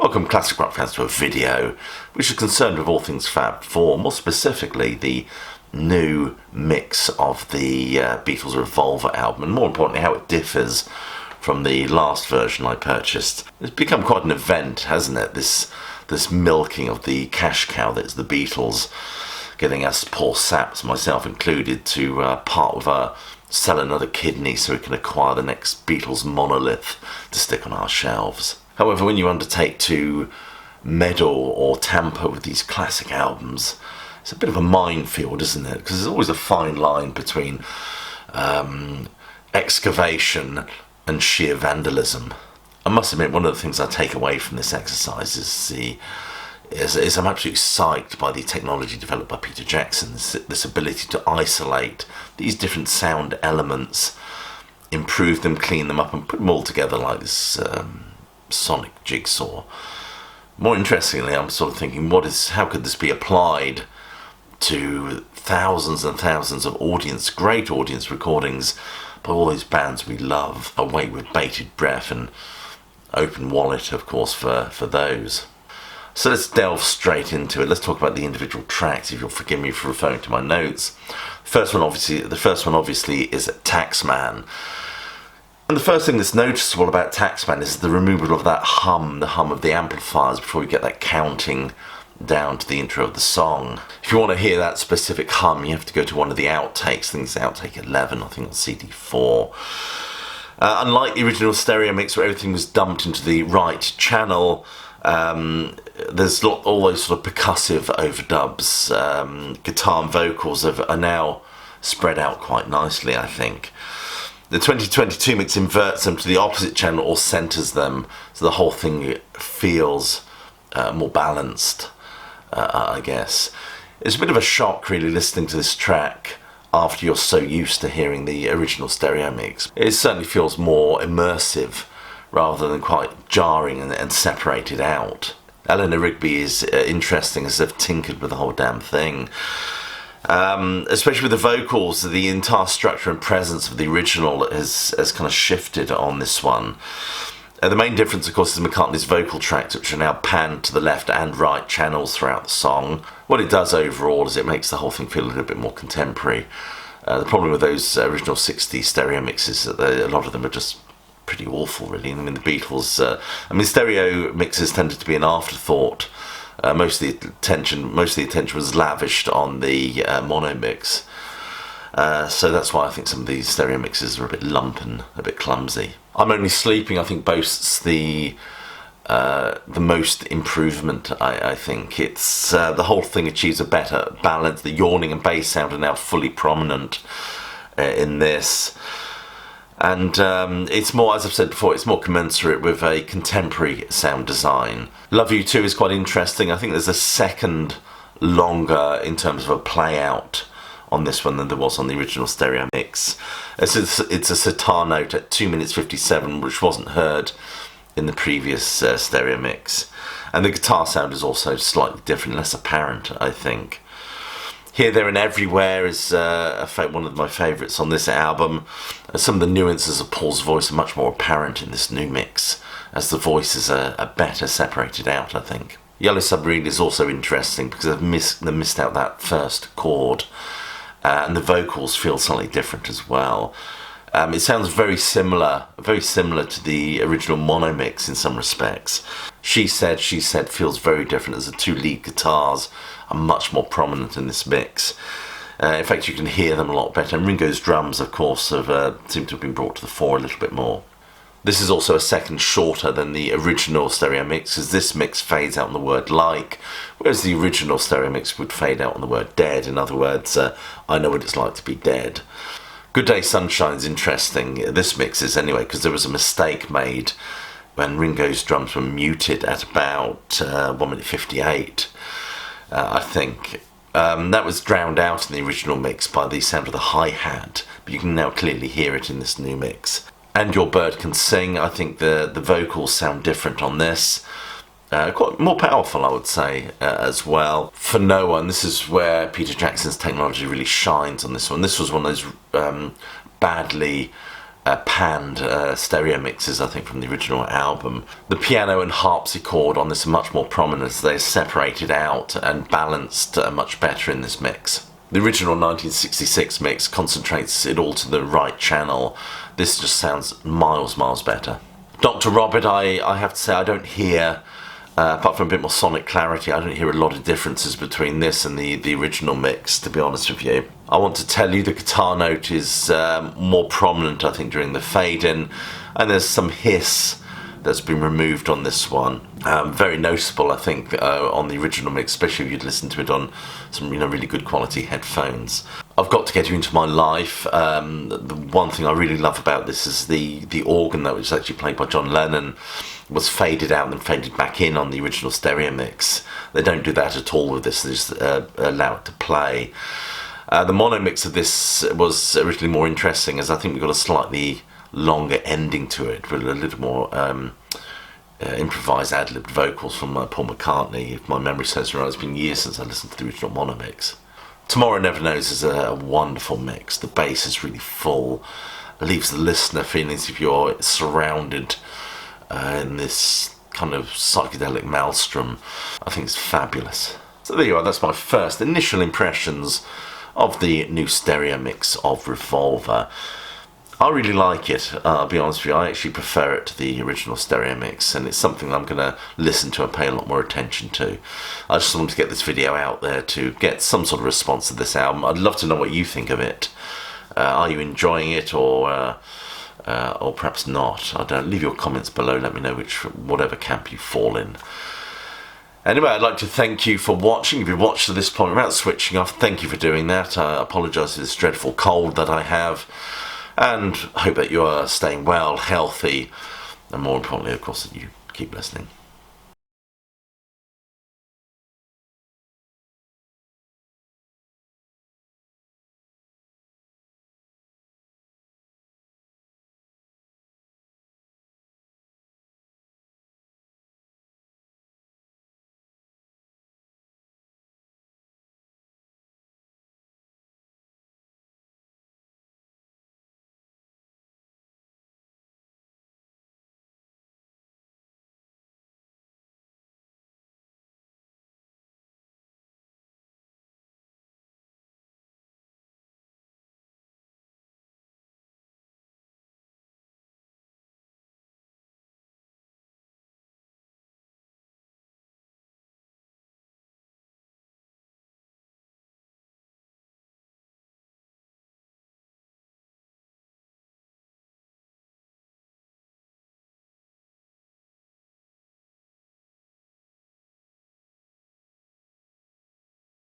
Welcome Classic Rock fans to a video which is concerned with all things Fab 4, more specifically the new mix of the Beatles Revolver album, and more importantly how it differs from the last version I purchased. It's become quite an event, hasn't it, this milking of the cash cow that's the Beatles, getting us poor saps, myself included, to part with sell another kidney so we can acquire the next Beatles monolith to stick on our shelves. However, when you undertake to meddle or tamper with these classic albums, it's a bit of a minefield, isn't it? Because there's always a fine line between excavation and sheer vandalism. I must admit, one of the things I take away from this exercise is I'm absolutely psyched by the technology developed by Peter Jackson, this ability to isolate these different sound elements, improve them, clean them up, and put them all together like this sonic jigsaw. More interestingly, I'm sort of thinking, how could this be applied to thousands and thousands of great audience recordings by all these bands we love? I wait with bated breath and open wallet, of course, for those. So let's delve straight into it. Let's talk about the individual tracks, if you'll forgive me for referring to my notes. The first one obviously is Taxman. And the first thing that's noticeable about Taxman is the removal of that hum, the hum of the amplifiers, before we get that counting down to the intro of the song. If you want to hear that specific hum, you have to go to one of the outtakes. I think it's outtake 11, I think on CD 4. Unlike the original stereo mix where everything was dumped into the right channel, there's all those sort of percussive overdubs. Guitar and vocals are now spread out quite nicely, I think. The 2022 mix inverts them to the opposite channel or centres them, so the whole thing feels more balanced, I guess. It's a bit of a shock really listening to this track after you're so used to hearing the original stereo mix. It certainly feels more immersive rather than quite jarring and separated out. Eleanor Rigby is interesting, as they've tinkered with the whole damn thing. Especially with the vocals, the entire structure and presence of the original has kind of shifted on this one. The main difference, of course, is McCartney's vocal tracks, which are now panned to the left and right channels throughout the song. What it does overall is it makes the whole thing feel a little bit more contemporary. The problem with those original 60s stereo mixes is that a lot of them are just pretty awful, really. I mean, the Beatles, stereo mixes tended to be an afterthought. Most of the attention was lavished on the mono mix. So that's why I think some of these stereo mixes are a bit lump and a bit clumsy. I'm Only Sleeping, I think, boasts the most improvement, I think. It's the whole thing achieves a better balance. The yawning and bass sound are now fully prominent in this. And it's more, as I've said before, it's more commensurate with a contemporary sound design. Love You Too is quite interesting. I think there's a second longer in terms of a play out on this one than there was on the original stereo mix. It's a sitar note at 2 minutes 57, which wasn't heard in the previous stereo mix. And the guitar sound is also slightly different, less apparent, I think. Here, There and Everywhere is one of my favourites on this album. Some of the nuances of Paul's voice are much more apparent in this new mix, as the voices are better separated out, I think. Yellow Submarine is also interesting because they've missed out that first chord, and the vocals feel slightly different as well. It sounds very similar to the original mono mix in some respects. She Said feels very different, as the two lead guitars are much more prominent in this mix. In fact, you can hear them a lot better. And Ringo's drums, of course, seem to have been brought to the fore a little bit more. This is also a second shorter than the original stereo mix, as this mix fades out on the word like, whereas the original stereo mix would fade out on the word dead. In other words, I know what it's like to be dead. Good Day Sunshine's interesting, this mix is anyway, because there was a mistake made when Ringo's drums were muted at about 1 minute 58, I think. That was drowned out in the original mix by the sound of the hi-hat, but you can now clearly hear it in this new mix. And Your Bird Can Sing, I think the vocals sound different on this. Quite more powerful, I would say, as well. For No One, this is where Peter Jackson's technology really shines on this one. This was one of those badly panned stereo mixes, I think, from the original album. The piano and harpsichord on this are much more prominent. They're separated out and balanced much better in this mix. The original 1966 mix concentrates it all to the right channel. This just sounds miles better. Dr. Robert, I have to say, I don't hear, apart from a bit more sonic clarity, I don't hear a lot of differences between this and the original mix, to be honest with you. I want to tell you the guitar note is more prominent, I think, during the fade-in, and there's some hiss that's been removed on this one. Very noticeable, I think, on the original mix, especially if you'd listen to it on some really good quality headphones. I've got to get you into my life. The one thing I really love about this is the organ that was actually played by John Lennon was faded out and then faded back in on the original stereo mix. They don't do that at all with this. They just allow it to play. The mono mix of this was originally more interesting, as I think we got a slightly longer ending to it with a little more improvised ad-libbed vocals from Paul McCartney. If my memory serves me right, it's been years since I listened to the original mono mix. Tomorrow Never Knows is a wonderful mix. The bass is really full. It leaves the listener feeling as if you're surrounded in this kind of psychedelic maelstrom. I think it's fabulous. So there you are, that's my first initial impressions of the new stereo mix of Revolver. I really like it, I'll be honest with you. I actually prefer it to the original stereo mix, and it's something I'm going to listen to and pay a lot more attention to. I just wanted to get this video out there to get some sort of response to this album. I'd love to know what you think of it. Are you enjoying it, or perhaps not? I don't. Leave your comments below, let me know whatever camp you fall in. Anyway, I'd like to thank you for watching. If you've watched to this point without switching off, thank you for doing that. I apologise for this dreadful cold that I have, and hope that you are staying well, healthy, and more importantly, of course, that you keep listening.